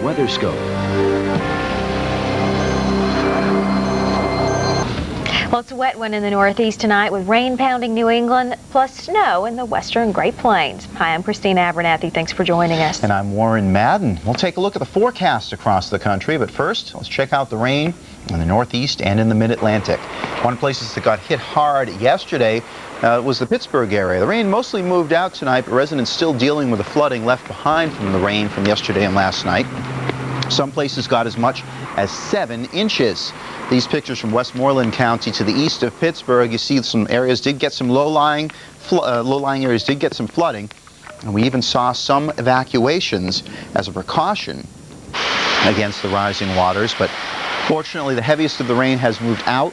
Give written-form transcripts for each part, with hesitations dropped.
WeatherScope. Well, it's a wet one in the Northeast tonight with rain pounding New England plus snow in the western Great Plains. Hi, I'm Christine Abernathy. Thanks for joining us. And I'm Warren Madden. We'll take a look at the forecast across the country, but first, let's check out the rain in the Northeast and in the Mid-Atlantic. One of the places that got hit hard yesterday was the Pittsburgh area. The rain mostly moved out tonight, but residents still dealing with the flooding left behind from the rain from yesterday and last night. Some places got as much as 7 inches. These pictures from Westmoreland County to the east of Pittsburgh, you see some areas did get some low-lying areas did get some flooding, and we even saw some evacuations as a precaution against the rising waters. But fortunately, the heaviest of the rain has moved out,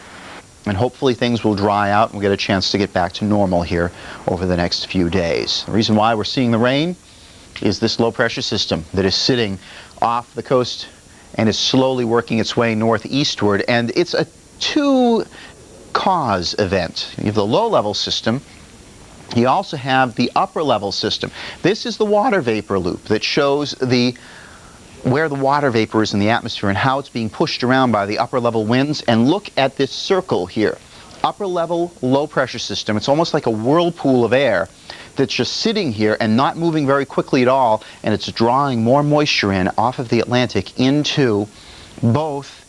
and hopefully things will dry out and we'll get a chance to get back to normal here over the next few days. The reason why we're seeing the rain is this low pressure system that is sitting off the coast and is slowly working its way northeastward, and it's a two-cause event. You have the low-level system. You also have the upper-level system. This is the water vapor loop that shows where the water vapor is in the atmosphere and how it's being pushed around by the upper-level winds. And look at this circle here. Upper-level low-pressure system. It's almost like a whirlpool of air that's just sitting here and not moving very quickly at all, and it's drawing more moisture in off of the Atlantic into both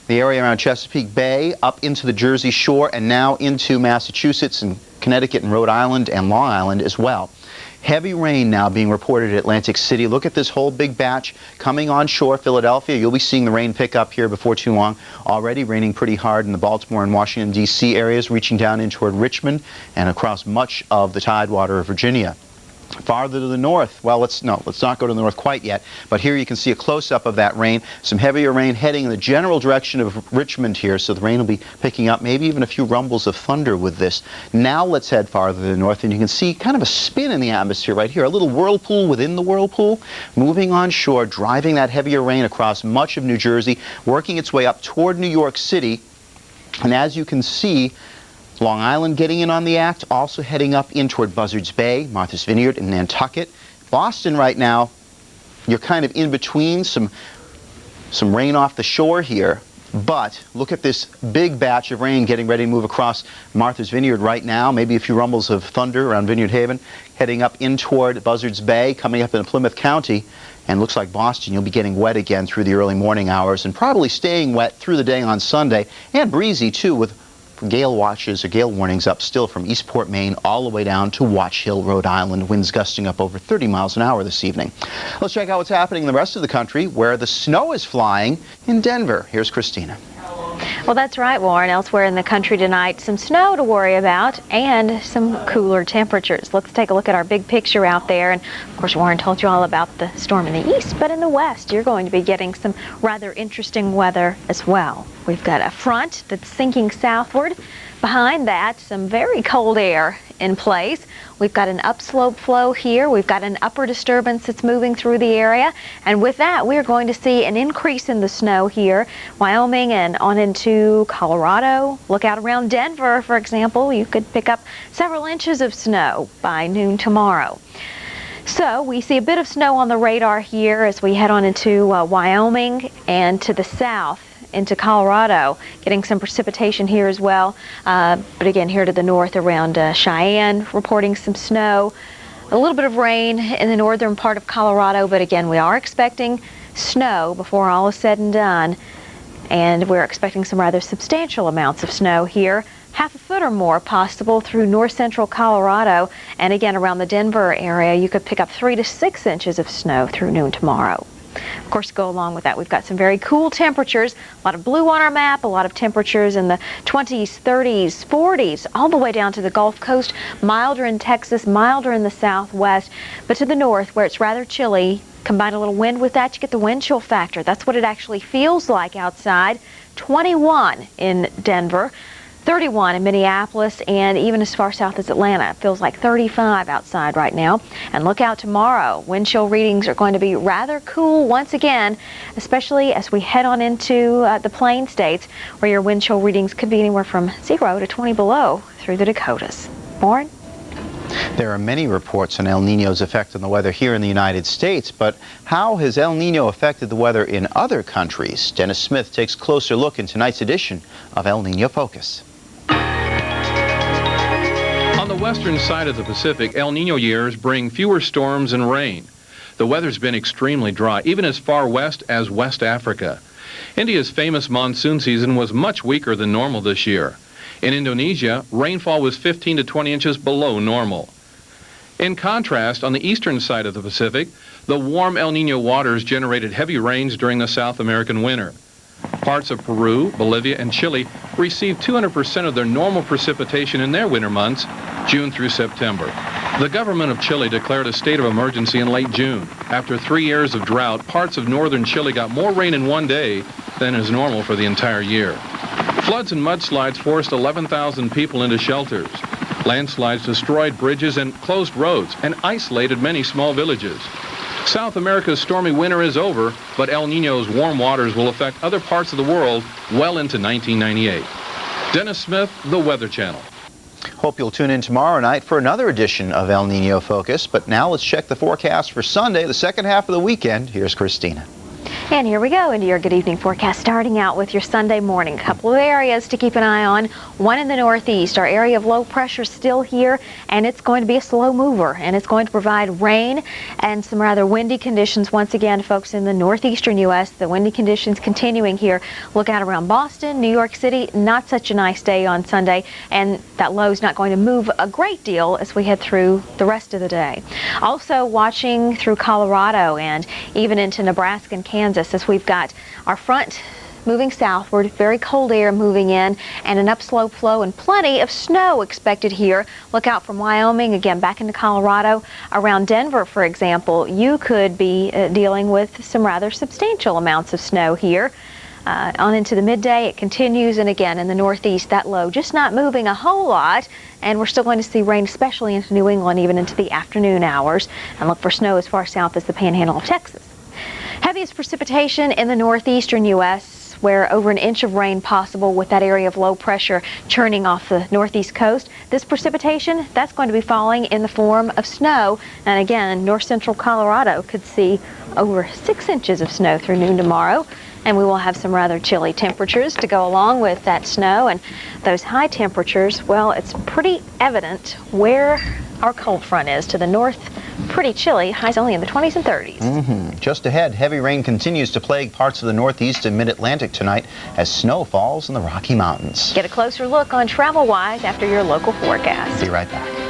the area around Chesapeake Bay, up into the Jersey Shore, and now into Massachusetts and Connecticut and Rhode Island and Long Island as well. Heavy rain now being reported at Atlantic City. Look at this whole big batch coming on shore. Philadelphia, you'll be seeing the rain pick up here before too long. Already raining pretty hard in the Baltimore and Washington, D.C. areas, reaching down in toward Richmond and across much of the Tidewater of Virginia. Farther to the north, well, let's not go to the north quite yet, but here you can see a close-up of that rain. Some heavier rain heading in the general direction of Richmond here, so the rain will be picking up, maybe even a few rumbles of thunder with this. Now let's head farther to the north, and you can see kind of a spin in the atmosphere right here, a little whirlpool within the whirlpool, moving on shore, driving that heavier rain across much of New Jersey, working its way up toward New York City, and as you can see, Long Island getting in on the act, also heading up in toward Buzzards Bay, Martha's Vineyard, and Nantucket. Boston right now, you're kind of in between some rain off the shore here, but look at this big batch of rain getting ready to move across Martha's Vineyard right now, maybe a few rumbles of thunder around Vineyard Haven, heading up in toward Buzzards Bay, coming up in Plymouth County, and looks like Boston, you'll be getting wet again through the early morning hours and probably staying wet through the day on Sunday, and breezy too with gale watches or gale warnings up still from Eastport, Maine, all the way down to Watch Hill, Rhode Island. Winds gusting up over 30 miles an hour this evening. Let's check out what's happening in the rest of the country, where the snow is flying in Denver. Here's Christina. Well, that's right, Warren. Elsewhere in the country tonight, some snow to worry about and some cooler temperatures. Let's take a look at our big picture out there. And of course, Warren told you all about the storm in the east, but in the west, you're going to be getting some rather interesting weather as well. We've got a front that's sinking southward. Behind that, some very cold air in place. We've got an upslope flow here. We've got an upper disturbance that's moving through the area. And with that, we're going to see an increase in the snow here. Wyoming and on into Colorado. Look out around Denver, for example. You could pick up several inches of snow by noon tomorrow. So we see a bit of snow on the radar here as we head on into Wyoming and to the south into Colorado, getting some precipitation here as well. But again, here to the north around Cheyenne, reporting some snow. A little bit of rain in the northern part of Colorado, but again, we are expecting snow before all is said and done. And we're expecting some rather substantial amounts of snow here. Half a foot or more possible through north central Colorado. And again, around the Denver area, you could pick up 3 to 6 inches of snow through noon tomorrow. Of course, to go along with that, we've got some very cool temperatures, a lot of blue on our map, a lot of temperatures in the 20s, 30s, 40s, all the way down to the Gulf Coast, milder in Texas, milder in the southwest, but to the north where it's rather chilly, combine a little wind with that, you get the wind chill factor. That's what it actually feels like outside. 21 in Denver. 31 in Minneapolis, and even as far south as Atlanta. It feels like 35 outside right now. And look out tomorrow. Wind chill readings are going to be rather cool once again, especially as we head on into the Plain States, where your wind chill readings could be anywhere from 0 to 20 below through the Dakotas. Warren? There are many reports on El Niño's effect on the weather here in the United States, but how has El Niño affected the weather in other countries? Dennis Smith takes a closer look in tonight's edition of El Niño Focus. On the western side of the Pacific, El Niño years bring fewer storms and rain. The weather's been extremely dry, even as far west as West Africa. India's famous monsoon season was much weaker than normal this year. In Indonesia, rainfall was 15 to 20 inches below normal. In contrast, on the eastern side of the Pacific, the warm El Niño waters generated heavy rains during the South American winter. Parts of Peru, Bolivia, and Chile received 200% of their normal precipitation in their winter months, June through September. The government of Chile declared a state of emergency in late June. After 3 years of drought, parts of northern Chile got more rain in one day than is normal for the entire year. Floods and mudslides forced 11,000 people into shelters. Landslides destroyed bridges and closed roads and isolated many small villages. South America's stormy winter is over, but El Niño's warm waters will affect other parts of the world well into 1998. Dennis Smith, The Weather Channel. Hope you'll tune in tomorrow night for another edition of El Niño Focus. But now let's check the forecast for Sunday, the second half of the weekend. Here's Christina. And here we go into your good evening forecast, starting out with your Sunday morning. A couple of areas to keep an eye on. One in the northeast. Our area of low pressure still here, and it's going to be a slow mover, and it's going to provide rain and some rather windy conditions once again, folks, in the northeastern U.S. The windy conditions continuing here. Look out around Boston, New York City. Not such a nice day on Sunday, and that low is not going to move a great deal as we head through the rest of the day. Also watching through Colorado and even into Nebraska and Kansas, as we've got our front moving southward, very cold air moving in, and an upslope flow and plenty of snow expected here. Look out from Wyoming, again back into Colorado. Around Denver, for example, you could be dealing with some rather substantial amounts of snow here. On into the midday, it continues, and again in the northeast, that low just not moving a whole lot, and we're still going to see rain, especially into New England, even into the afternoon hours, and look for snow as far south as the Panhandle of Texas. Heaviest precipitation in the northeastern U.S., where over an inch of rain possible with that area of low pressure churning off the northeast coast. This precipitation, that's going to be falling in the form of snow. And again, north central Colorado could see over 6 inches of snow through noon tomorrow. And we will have some rather chilly temperatures to go along with that snow. And those high temperatures, well, it's pretty evident where our cold front is. To the north, pretty chilly. Highs only in the 20s and 30s. Just ahead, heavy rain continues to plague parts of the Northeast and Mid-Atlantic tonight as snow falls in the Rocky Mountains. Get a closer look on travel-wise after your local forecast. Be right back.